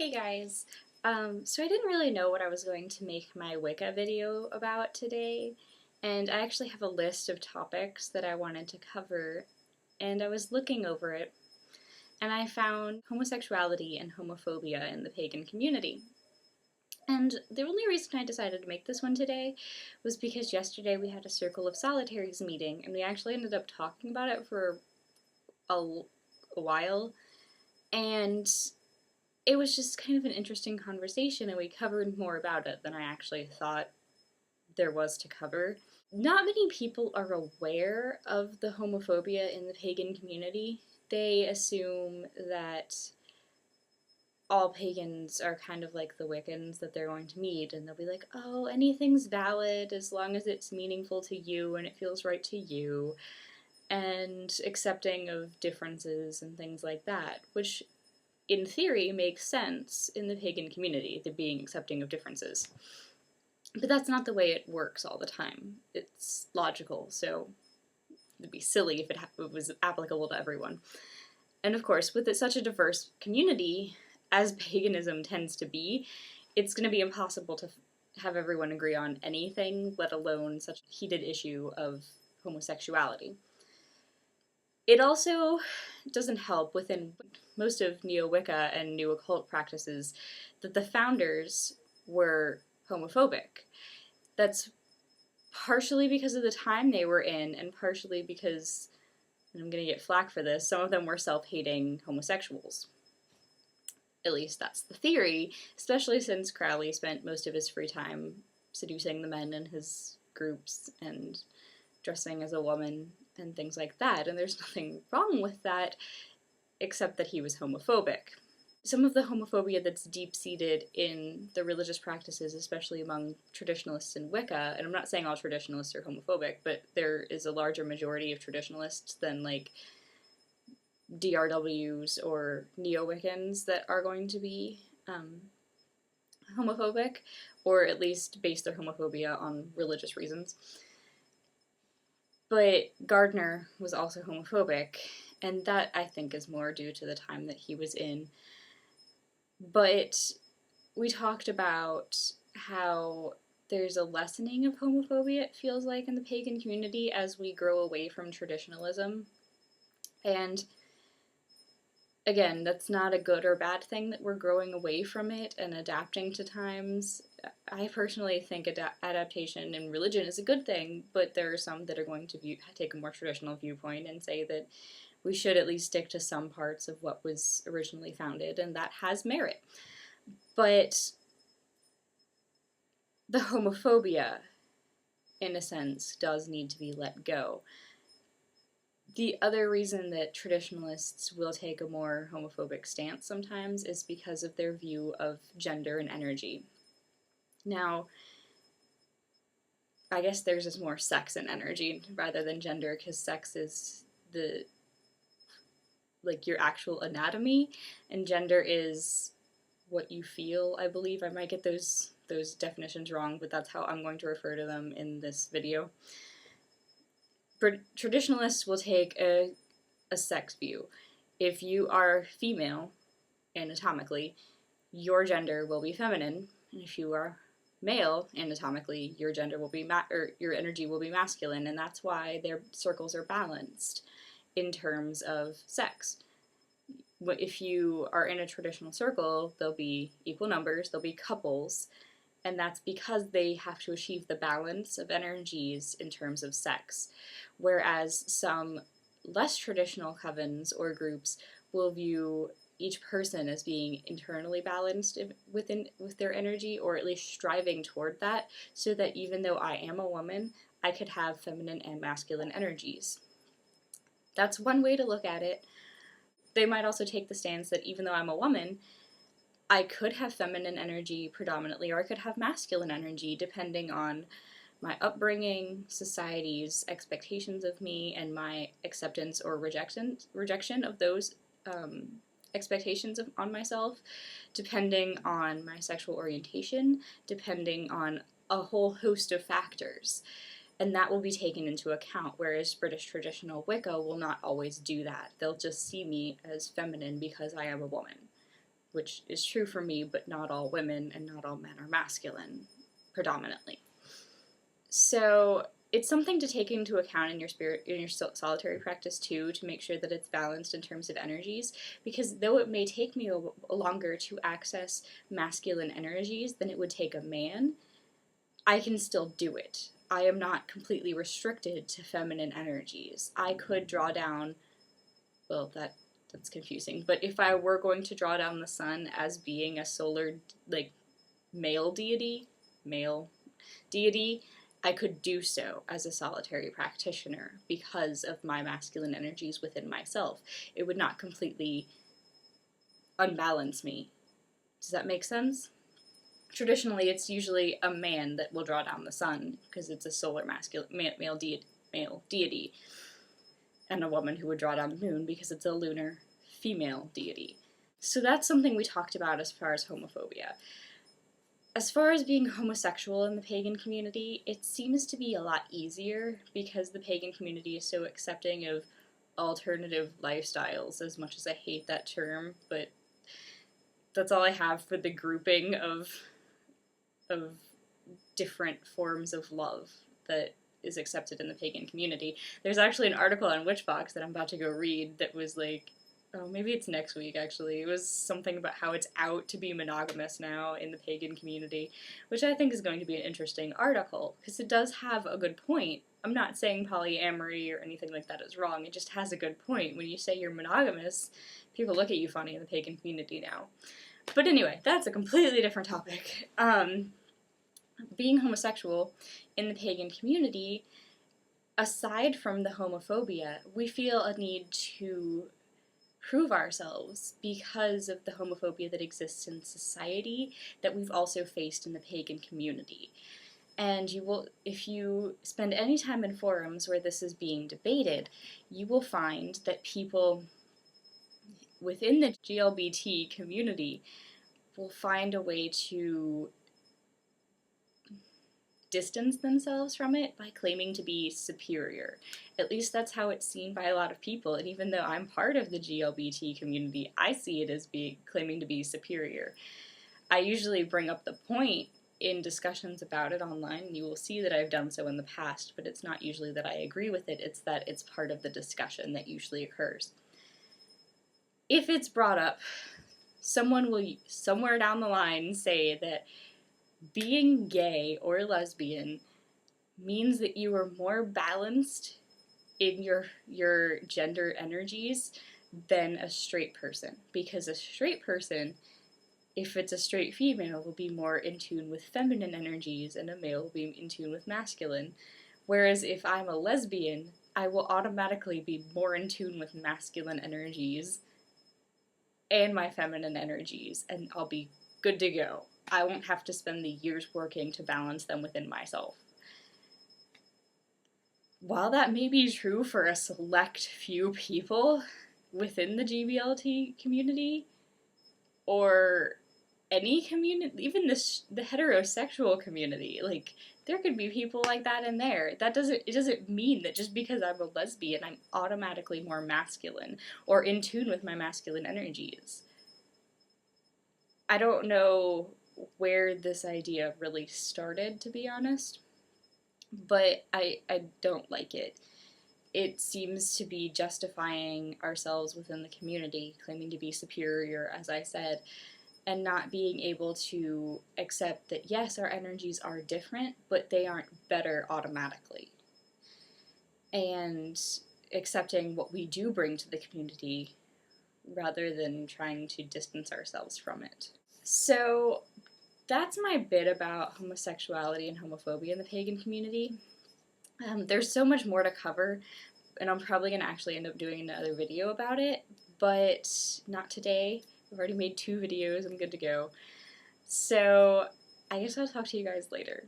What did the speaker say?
Hey guys, so I didn't really know what I was going to make my Wicca video about today, and I actually have a list of topics that I wanted to cover, and I was looking over it, and I found homosexuality and homophobia in the pagan community. And the only reason I decided to make this one today was because yesterday we had a Circle of Solitaries meeting, and we actually ended up talking about it for a while, and it was just kind of an interesting conversation, and we covered more about it than I actually thought there was to cover. Not many people are aware of the homophobia in the pagan community. They assume that all pagans are kind of like the Wiccans that they're going to meet, and they'll be like, oh, anything's valid as long as it's meaningful to you and it feels right to you, and accepting of differences and things like that, which in theory makes sense in the pagan community, the being accepting of differences. But that's not the way it works all the time. It's logical, so it'd be silly if it was applicable to everyone. And of course, with such a diverse community, as paganism tends to be, it's going to be impossible to have everyone agree on anything, let alone such a heated issue of homosexuality. It also doesn't help within most of Neo-Wicca and New Occult practices that the founders were homophobic. That's partially because of the time they were in, and partially because, and I'm going to get flack for this, some of them were self-hating homosexuals. At least that's the theory, especially since Crowley spent most of his free time seducing the men in his groups and dressing as a woman and things like that, and there's nothing wrong with that, except that he was homophobic. Some of the homophobia that's deep-seated in the religious practices, especially among traditionalists in Wicca, and I'm not saying all traditionalists are homophobic, but there is a larger majority of traditionalists than, like, DRWs or Neo-Wiccans that are going to be homophobic, or at least base their homophobia on religious reasons. But Gardner was also homophobic, and that, I think, is more due to the time that he was in. But we talked about how there's a lessening of homophobia, it feels like, in the pagan community as we grow away from traditionalism. And again, that's not a good or bad thing that we're growing away from it and adapting to times. I personally think adaptation in religion is a good thing, but there are some that are going to take a more traditional viewpoint and say that we should at least stick to some parts of what was originally founded, and that has merit. But the homophobia, in a sense, does need to be let go. The other reason that traditionalists will take a more homophobic stance sometimes is because of their view of gender and energy. Now, I guess theirs is more sex and energy rather than gender, because sex is your actual anatomy, and gender is what you feel, I believe. I might get those definitions wrong, but that's how I'm going to refer to them in this video. Traditionalists will take a sex view. If you are female, anatomically, your gender will be feminine, and if you are male, anatomically, your gender will be your energy will be masculine, and that's why their circles are balanced in terms of sex. If you are in a traditional circle, there'll be equal numbers, there'll be couples, and that's because they have to achieve the balance of energies in terms of sex. Whereas some less traditional covens or groups will view each person as being internally balanced with their energy, or at least striving toward that, so that even though I am a woman, I could have feminine and masculine energies. That's one way to look at it. They might also take the stance that even though I'm a woman, I could have feminine energy predominantly, or I could have masculine energy, depending on my upbringing, society's expectations of me, and my acceptance or rejection of those expectations on myself, depending on my sexual orientation, depending on a whole host of factors. And that will be taken into account, whereas British traditional Wicca will not always do that. They'll just see me as feminine because I am a woman. which is true for me, but not all women and not all men are masculine, predominantly. So it's something to take into account in your solitary practice too, to make sure that it's balanced in terms of energies, because though it may take me longer to access masculine energies than it would take a man, I can still do it. I am not completely restricted to feminine energies. I could draw down, well, that's confusing, but if I were going to draw down the sun as being a solar, like, male deity, I could do so as a solitary practitioner because of my masculine energies within myself. It would not completely unbalance me. Does that make sense? Traditionally, it's usually a man that will draw down the sun because it's a solar male deity, and a woman who would draw down the moon because it's a lunar female deity. So that's something we talked about as far as homophobia. As far as being homosexual in the pagan community, it seems to be a lot easier because the pagan community is so accepting of alternative lifestyles, as much as I hate that term, but that's all I have for the grouping of different forms of love that is accepted in the pagan community. There's actually an article on Witchbox that I'm about to go read that was like, oh, maybe it's next week actually. It was something about how it's out to be monogamous now in the pagan community, which I think is going to be an interesting article, because it does have a good point. I'm not saying polyamory or anything like that is wrong, it just has a good point. When you say you're monogamous, people look at you funny in the pagan community now. But anyway, that's a completely different topic. Being homosexual in the pagan community, aside from the homophobia, we feel a need to prove ourselves because of the homophobia that exists in society that we've also faced in the pagan community. And you will, if you spend any time in forums where this is being debated, you will find that people within the GLBT community will find a way to distance themselves from it by claiming to be superior. At least that's how it's seen by a lot of people, and even though I'm part of the GLBT community, I see it as claiming to be superior. I usually bring up the point in discussions about it online, and you will see that I've done so in the past, but it's not usually that I agree with it, it's that it's part of the discussion that usually occurs. If it's brought up, someone will somewhere down the line say that being gay or lesbian means that you are more balanced in your gender energies than a straight person. Because a straight person, if it's a straight female, will be more in tune with feminine energies and a male will be in tune with masculine. Whereas if I'm a lesbian, I will automatically be more in tune with masculine energies and my feminine energies, and I'll be good to go. I won't have to spend the years working to balance them within myself. While that may be true for a select few people within the GBLT community, or any community, even the heterosexual community, like, there could be people like that in there. It doesn't mean that just because I'm a lesbian, I'm automatically more masculine or in tune with my masculine energies. I don't know where this idea really started, to be honest, but I don't like it. It seems to be justifying ourselves within the community, claiming to be superior, as I said, and not being able to accept that, yes, our energies are different, but they aren't better automatically. And accepting what we do bring to the community rather than trying to distance ourselves from it. So that's my bit about homosexuality and homophobia in the pagan community. There's so much more to cover, and I'm probably going to actually end up doing another video about it, but not today. I've already made 2 videos, I'm good to go. So I guess I'll talk to you guys later.